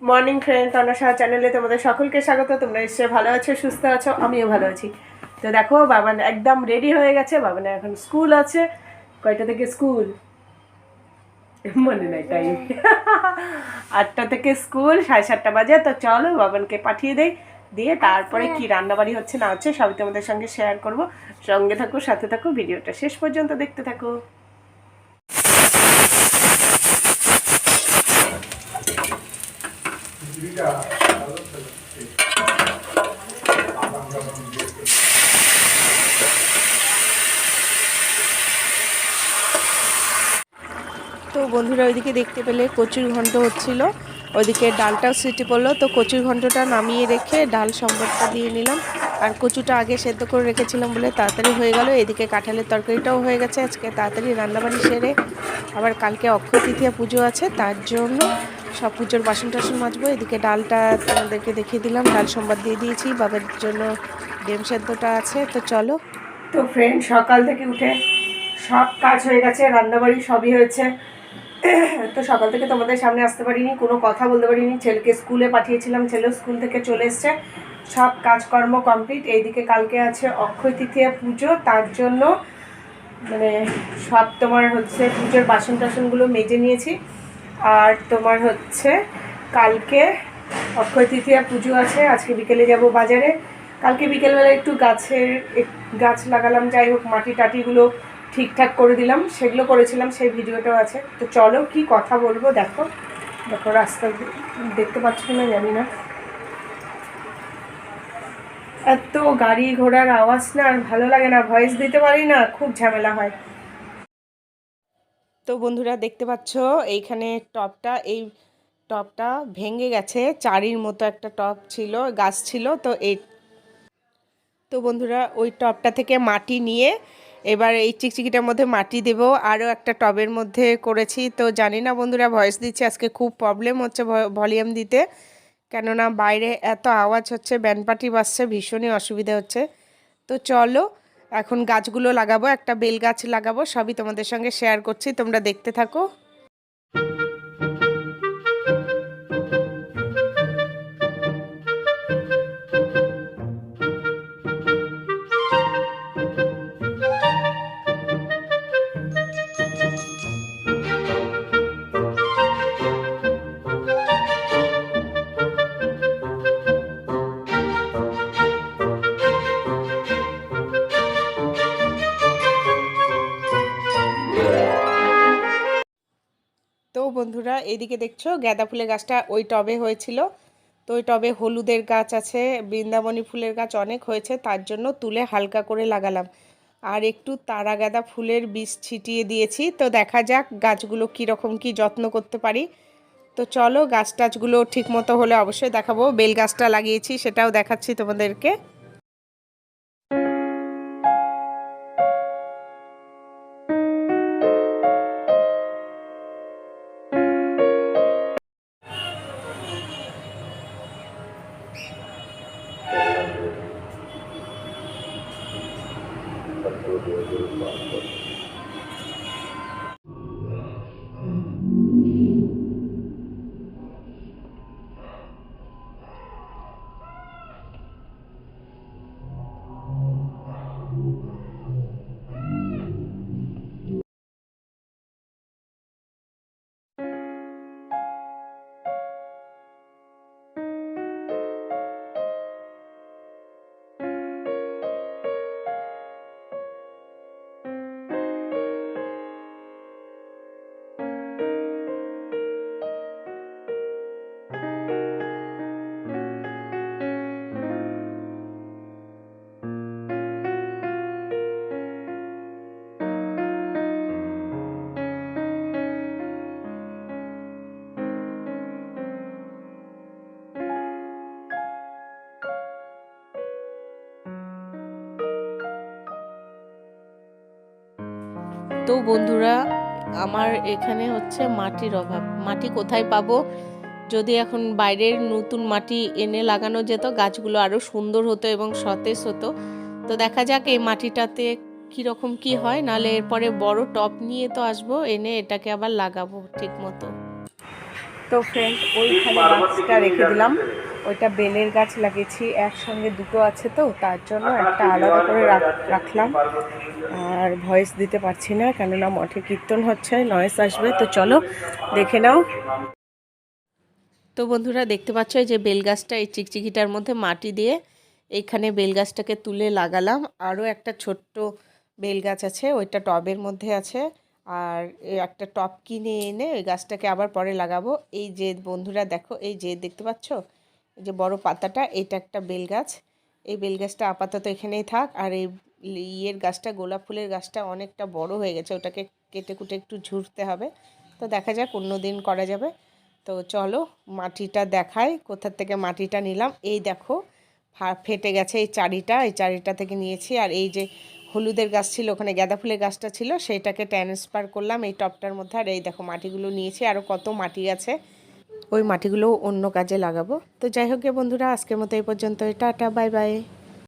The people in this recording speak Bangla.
মর্নিং ফ্রেন্ড, তনসা চ্যানেলে তোমাদের সকলকে স্বাগত। তোমরা নিশ্চয়ই ভালো আছো, সুস্থ আছো, আমিও ভালো আছি। তো দেখো বাবান একদম রেডি হয়ে গেছে। বাবানের এখন স্কুল আছে। কয়টা থেকে স্কুল মনে নাই, তাই 8টা থেকে স্কুল, 7:30 বাজে। তো চলো বাবানকে পাঠিয়ে দেই, দিয়ে তারপরে কি রান্নাবাড়ি হচ্ছে না হচ্ছে সবই তোমাদের সঙ্গে শেয়ার করব। সঙ্গে থাকো, সাথে থাকো, ভিডিওটা শেষ পর্যন্ত দেখতে থাকো। তো বন্ধুরা ওইদিকে দেখতে পেলে কচুর ঘন্ট হচ্ছিল, ওইদিকে ডালটাও সিটি পড়লো। তো কচুর ঘন্টটা নামিয়ে রেখে ডাল সম্বরটা দিয়ে নিলাম। আর কচুটা আগে সেদ্ধ করে রেখেছিলাম বলে তাড়াতাড়ি হয়ে গেল। এদিকে কাঁঠালের তরকারিটাও হয়ে গেছে। আজকে তাড়াতাড়ি রান্নাবাড়ি সেরে আবার কালকে অক্ষয় তৃতীয়া পুজো আছে, তার জন্য সব পুজোর বাসন টাসন মাজবো। এদিকে ডালটা তোমাদেরকে দেখিয়ে দিলাম, ডাল সম্বর দিয়ে দিয়েছি। বাবার জন্য ডিম সেদ্ধটা আছে। তো চলো। তো ফ্রেন্ড, সকাল থেকে উঠে সব কাজ হয়ে গেছে, রান্নাবাড়ি সবই হয়েছে। তো সকাল থেকে তোমাদের সামনে আসতে পারিনি, কোনো কথা বলতে পারিনি। ছেলেকে স্কুলে পাঠিয়েছিলাম, ছেলেও স্কুল থেকে চলে এসছে। সব কাজকর্ম কমপ্লিট। এইদিকে কালকে আছে অক্ষয় তৃতীয়া পুজো, তার জন্য মানে সব তোমার হচ্ছে পুজোর বাসন টাসনগুলো মেজে নিয়েছি। আর তোমার হচ্ছে কালকে অক্ষয় তৃতীয়া পুজো আছে। আজকে বিকেলে যাব বাজারে। কালকে বিকেলবেলা একটু গাছ লাগালাম, যাই হোক মাটি টাটিগুলো ঠিকঠাক করে দিলাম, সেগুলো করেছিলাম, সেই ভিডিওটাও আছে। তো চলো কি কথা বলবো। দেখো দেখো রাস্তা দেখতে পাচ্ছ কিনা জানি না, এত গাড়ি ঘোড়ার আওয়াজ না, আর ভালো লাগে না, ভয়েস দিতে পারি না, খুব ঝামেলা হয়। তো বন্ধুরা দেখতে পাচ্ছ এইখানে এই টবটা ভেঙে গেছে। চারির মতো একটা টব ছিল, গাছ ছিল। তো বন্ধুরা ওই টবটা থেকে মাটি নিয়ে এবার এই চিকচিকিটার মধ্যে মাটি দেব। আরও একটা টবের মধ্যে করেছি। তো জানি না বন্ধুরা, ভয়েস দিচ্ছি আজকে খুব প্রবলেম হচ্ছে ভলিউম দিতে, কেননা বাইরে এত আওয়াজ হচ্ছে, ব্যান্ড পার্টি বাজছে, ভীষণই অসুবিধা হচ্ছে। তো চলো এখন গাছগুলো লাগাবো, একটা বেল গাছ লাগাবো, সবই তোমাদের সঙ্গে শেয়ার করছি, তোমরা দেখতে থাকো। তো বন্ধুরা এইদিকে দেখছো গাঁদা ফুলের গাছটা ওই টবে হয়েছিল। তো ওই টবে হলুদের গাছ আছে, বৃন্দাবনী ফুলের গাছ অনেক হয়েছে, তার জন্য তুলে হালকা করে লাগালাম। আর একটু তারা গাঁদা ফুলের বীজ ছিটিয়ে দিয়েছি। তো দেখা যাক গাছগুলো কীরকম কি যত্ন করতে পারি। তো চলো গাছ টাছগুলো ঠিক মতো হলে অবশ্যই দেখাবো। বেল গাছটা লাগিয়েছি, সেটাও দেখাচ্ছি তোমাদেরকে। তো বন্ধুরা আমার এখানে হচ্ছে মাটির অভাব। মাটি কোথায় পাবো? যদি এখন বাইরের নতুন মাটি এনে লাগানো যেত, গাছগুলো আরও সুন্দর হতো এবং সতেজ হতো। তো দেখা যাক এই মাটিটাতে কীরকম কি হয়, নাহলে এরপরে বড় টব নিয়ে তো আসবো, এনে এটাকে আবার লাগাবো ঠিক মতো। তো ফ্রেন্ড ওইখানে গাছটা রেখে দিলাম, ওইটা বেলের গাছ লাগিয়েছি, একসঙ্গে দুটো আছে তো তার জন্য একটা আলাদা করে রাখলাম। আর ভয়েস দিতে পারছি না কেননা মঠে কীর্তন হচ্ছে, নয়েস আসবে। তো চলো দেখে নাও। তো বন্ধুরা দেখতে পাচ্ছ এই যে বেল গাছটা, এই চিকচিকিটার মধ্যে মাটি দিয়ে এইখানে বেল গাছটাকে তুলে লাগালাম। আরও একটা ছোট্ট বেল গাছ আছে, ওইটা টবের মধ্যে আছে। আর একটা টব কিনে এনে ওই গাছটাকে আবার পরে লাগাবো। এই যে বন্ধুরা দেখো, এই যে দেখতে পাচ্ছ এই যে বড় পাতাটা, এটা একটা বেল গাছ। এই বেল গাছটা আপাতত এখানেই থাক। আর এই ইয়ের গাছটা, গোলাপ ফুলের গাছটা অনেকটা বড় হয়ে গেছে, ওটাকে কেটে কুটে একটু ঝুরতে হবে। তো দেখা যাক অন্য দিন করা যাবে। তো চলো মাটিটা দেখাই, কোথার থেকে মাটিটা নিলাম। এই দেখো ফেটে গেছে এই চারিটা থেকে নিয়েছি। আর এই যে হলুদের গাছ ছিল, ওখানে গাঁদা ফুলের গাছটা ছিল, সেইটাকে ট্রান্সফার করলাম এই টবটার মধ্যে। আর এই দেখো মাটিগুলো নিয়েছি, আরও কত মাটি আছে, ওই মাটিগুলো অন্য কাজে লাগাবো। তো যাই হোক বন্ধুরা, আজকের মতো এই পর্যন্ত, টাটা বাই বাই।